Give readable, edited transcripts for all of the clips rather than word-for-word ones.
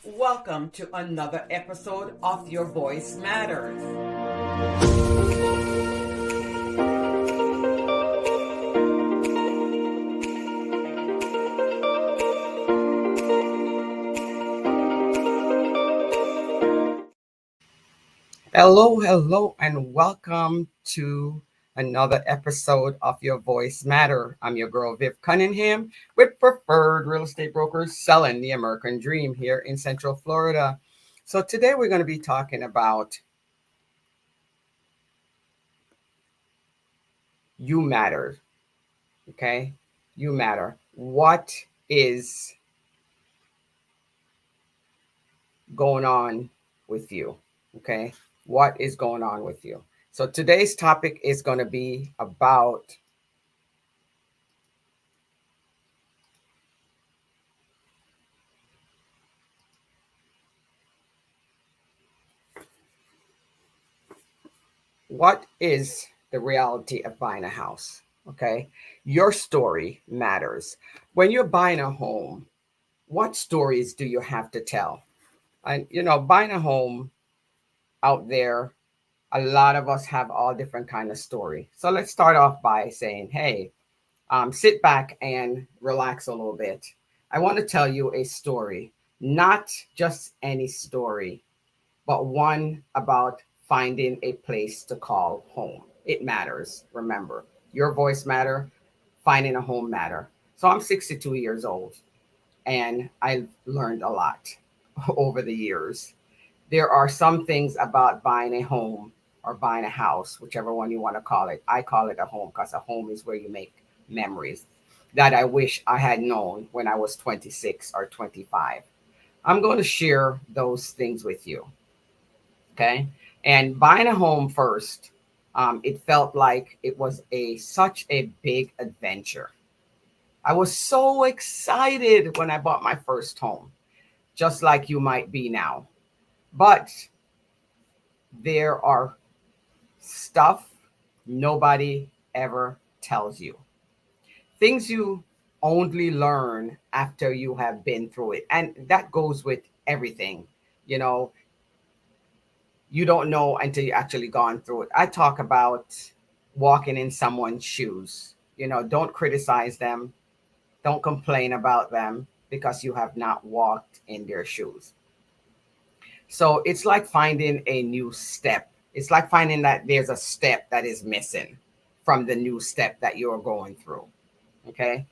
Welcome to another episode of Your Voice Matters. Hello, and welcome to another episode of Your Voice Matter. I'm your girl, Viv Cunningham, with Preferred Real Estate Brokers selling the American Dream here in Central Florida. So today we're going to be talking about you matter, okay? You matter. What is going on with you, okay? What is going on with you? So today's topic is going to be about what is the reality of buying a house? Okay. Your story matters. When you're buying a home, what stories do you have to tell? And, buying a home out there, a lot of us have all different kind of story. So let's start off by saying, hey, sit back and relax a little bit. I want to tell you a story, not just any story, but one about finding a place to call home. It matters. Remember, your voice matter, finding a home matter. So I'm 62 years old and I've learned a lot over the years. There are some things about buying a home or buying a house, whichever one you want to call it. I call it a home because a home is where you make memories that I wish I had known when I was 26 or 25. I'm going to share those things with you. Okay. And buying a home first, it felt like it was such a big adventure. I was so excited when I bought my first home, just like you might be now. But there are stuff nobody ever tells you. Things you only learn after you have been through it. And that goes with everything. You know, you don't know until you actually gone through it. I talk about walking in someone's shoes. Don't criticize them, don't complain about them because you have not walked in their shoes. So it's like finding a new step. It's like finding that there's a step that is missing from the new step that you're going through. Okay.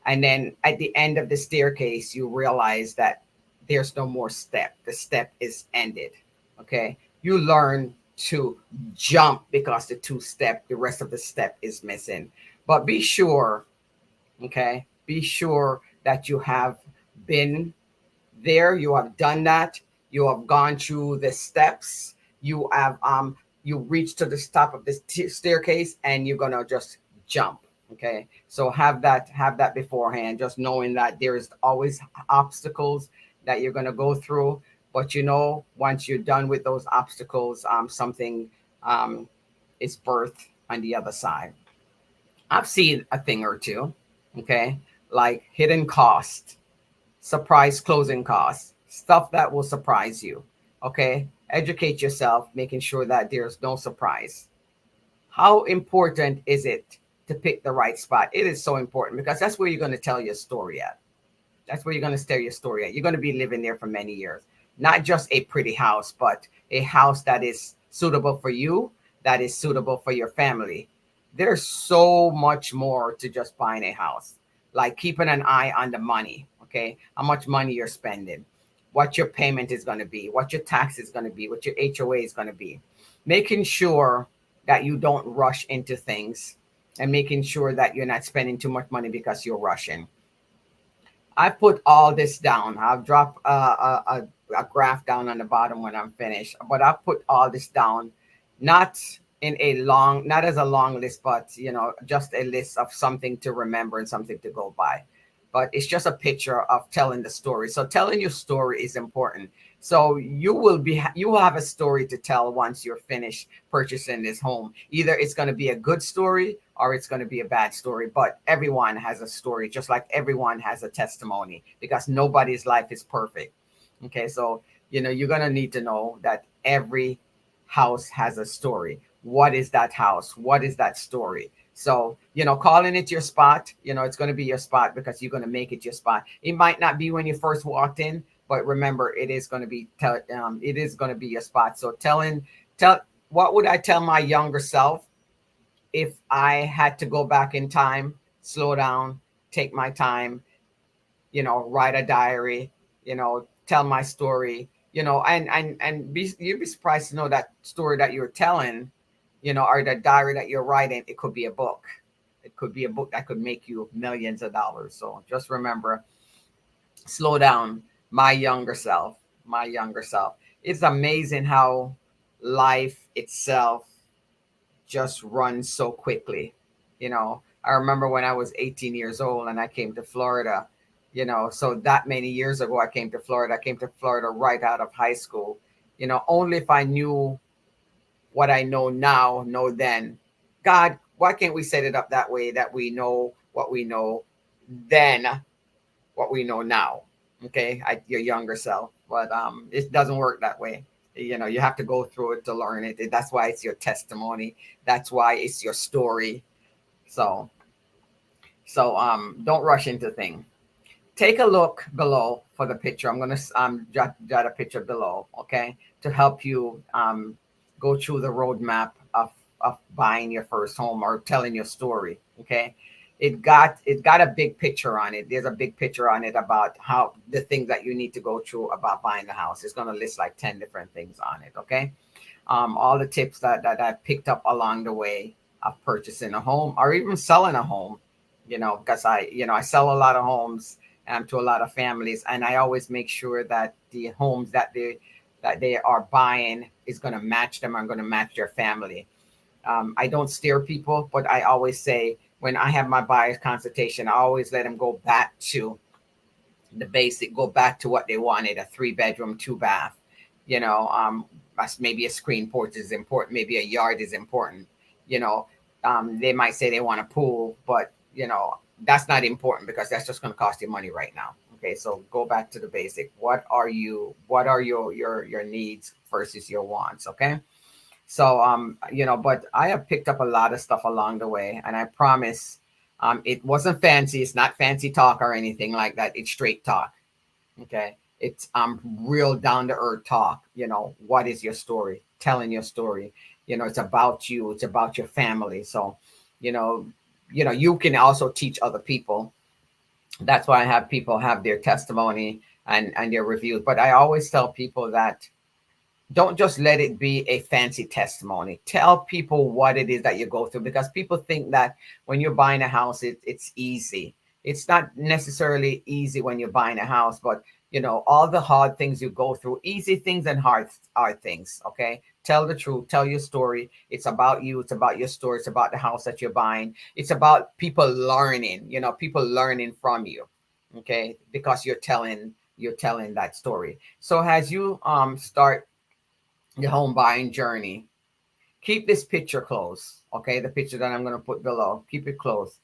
And then at the end of the staircase, you realize that there's no more step. The step is ended. Okay. You learn to jump because the rest of the step is missing. But be sure, okay, be sure that you have been there, you have done that, you have gone through the steps, you reach to the top of this staircase and you're gonna just jump. Okay, so have that beforehand, just knowing that there is always obstacles that you're gonna go through, but once you're done with those obstacles, something um, is birthed on the other side. I've seen a thing or two, okay, like hidden cost, surprise closing costs, stuff that will surprise you. Okay. Educate yourself, making sure that there's no surprise. How important is it to pick the right spot? It is so important because that's where you're going to tell your story at. That's where you're going to tell your story at. You're going to be living there for many years. Not just a pretty house, but a house that is suitable for you, that is suitable for your family. There's so much more to just buying a house, like keeping an eye on the money. Okay. How much money you're spending, what your payment is going to be, what your tax is going to be, what your HOA is going to be. Making sure that you don't rush into things and making sure that you're not spending too much money because you're rushing. I put all this down. I'll drop a graph down on the bottom when I'm finished. But I put all this down, not not as a long list, but just a list of something to remember and something to go by. But it's just a picture of telling the story. So telling your story is important. So you will have a story to tell once you're finished purchasing this home. Either it's going to be a good story or it's going to be a bad story. But everyone has a story, just like everyone has a testimony, because nobody's life is perfect. Okay, so you're gonna need to know that every house has a story. What is that house? What is that story? So, calling it your spot, it's going to be your spot because you're going to make it your spot. It might not be when you first walked in, but remember, it is going to be it is going to be your spot. So, tell what would I tell my younger self if I had to go back in time, slow down, take my time, write a diary, tell my story, and you'd be surprised to know that story that you're telling, or the diary that you're writing, it could be a book. It could be a book that could make you millions of dollars. So just remember, slow down, my younger self. It's amazing how life itself just runs so quickly. I remember when I was 18 years old and I came to Florida, so that many years ago, I came to Florida. I came to Florida right out of high school. Only if I knew what I know now, know then. God, why can't we set it up that way that we know what we know then, what we know now? Okay, your younger self, but it doesn't work that way. You have to go through it to learn it. That's why it's your testimony. That's why it's your story. So, don't rush into things. Take a look below for the picture. I'm gonna jot a picture below, okay, to help you go through the roadmap of buying your first home or telling your story. Okay, it got a big picture on it. There's a big picture on it about how the things that you need to go through about buying the house. It's gonna list like 10 different things on it. Okay, all the tips that I picked up along the way of purchasing a home or even selling a home. Because I sell a lot of homes to a lot of families, and I always make sure that the homes that they are buying is going to match them. I'm going to match their family. I don't steer people, but I always say when I have my buyer's consultation, I always let them go back to the basic, go back to what they wanted: a 3 bedroom, 2 bath. Maybe a screen porch is important. Maybe a yard is important. You know, they might say they want a pool, but that's not important because that's just going to cost you money right now. Okay, so go back to the basic. What are your needs versus your wants? Okay, so but I have picked up a lot of stuff along the way, and I promise, it wasn't fancy. It's not fancy talk or anything like that. It's straight talk. Okay, it's real down to earth talk. What is your story? Telling your story. It's about you. It's about your family. So, you know, you can also teach other people. That's why I have people have their testimony and their reviews. But I always tell people that don't just let it be a fancy testimony. Tell people what it is that you go through, because people think that when you're buying a house, it's easy. It's not necessarily easy when you're buying a house, but all the hard things you go through, easy things and hard things. Okay, tell the truth, tell your story. It's about you, it's about your story, it's about the house that you're buying, it's about people learning, people learning from you. Okay, because you're telling that story. So as you start the home buying journey, keep this picture close. Okay, the picture that I'm going to put below, keep it close.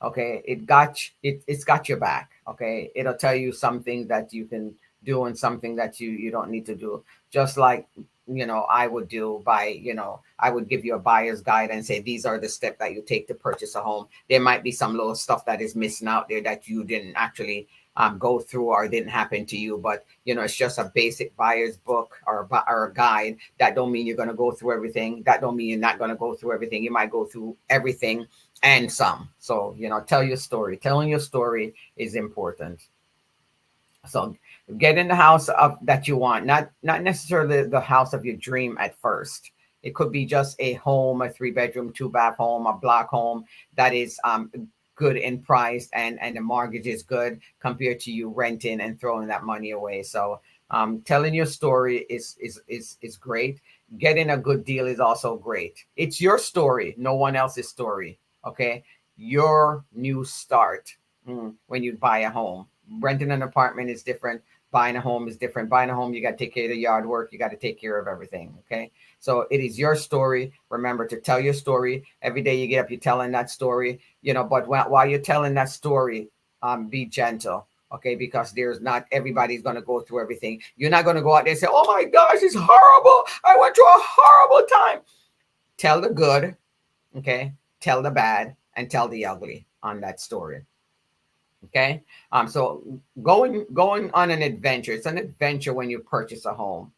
Okay, it's got your back. Okay, it'll tell you something that you can do and something that you don't need to do. Just like I would do by I would give you a buyer's guide and say these are the steps that you take to purchase a home. There might be some little stuff that is missing out there that you didn't actually go through or didn't happen to you, but it's just a basic buyer's book or a guide. That don't mean you're going to go through everything. That don't mean you're not going to go through everything. You might go through everything and some. So tell your story. Telling your story is important. So get in the house of that you want, not necessarily the house of your dream at first. It could be just a home, a 3 bedroom, 2 bath home, a block home that is good in price, and the mortgage is good compared to you renting and throwing that money away. So telling your story is great. Getting a good deal is also great. It's your story, no one else's story. Okay, your new start. When you buy a home, renting an apartment is different. Buying a home is different. Buying a home, you got to take care of the yard work. You got to take care of everything. Okay, so it is your story. Remember to tell your story every day. You get up, you're telling that story. But while you're telling that story, be gentle. Okay, because there's not everybody's going to go through everything. You're not going to go out there and say, oh my gosh, it's horrible, I went through a horrible time. Tell the good, okay, tell the bad, and tell the ugly on that story. Okay. So going on an adventure, it's an adventure when you purchase a home.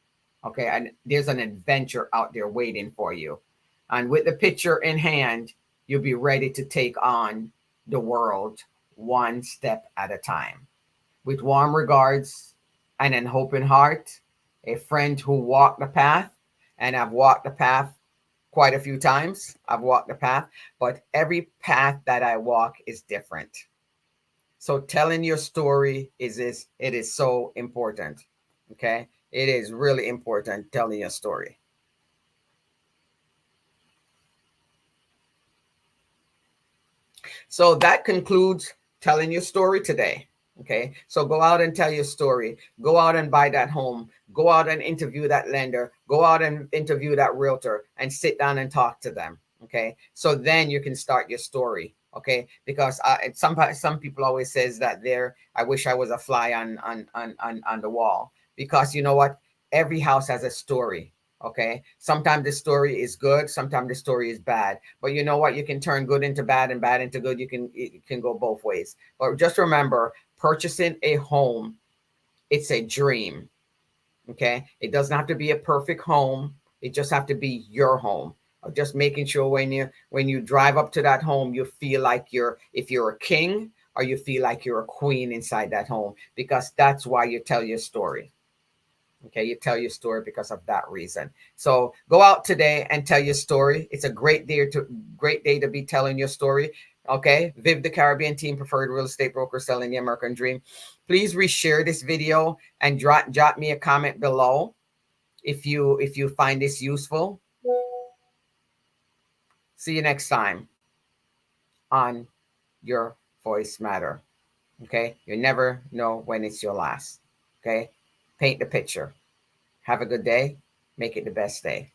Okay, and there's an adventure out there waiting for you. And with the picture in hand, you'll be ready to take on the world one step at a time. With warm regards and an open heart, a friend who walked the path, and I've walked the path quite a few times. I've walked the path, but every path that I walk is different. So telling your story it is so important. Okay? It is really important telling your story. So that concludes telling your story today. Okay. So go out and tell your story. Go out and buy that home. Go out and interview that lender. Go out and interview that realtor and sit down and talk to them. Okay. So then you can start your story. Okay. Because some people always says that I wish I was a fly on the wall, because you know what? Every house has a story. Okay. Sometimes the story is good. Sometimes the story is bad. But you know what? You can turn good into bad and bad into good. It can go both ways. But just remember, purchasing a home, it's a dream. Okay. It doesn't have to be a perfect home. It just have to be your home. Just making sure when you drive up to that home, you feel like if you're a king, or you feel like you're a queen inside that home, because that's why you tell your story. Okay, you tell your story because of that reason. So go out today and tell your story. It's a great day to be telling your story. Okay, Viv the Caribbean Team, preferred real estate broker selling the American dream. Please reshare this video and jot me a comment below if you find this useful. See you next time on Your Voice Matter. Okay, you never know when it's your last. Okay, paint the picture. Have a good day. Make it the best day.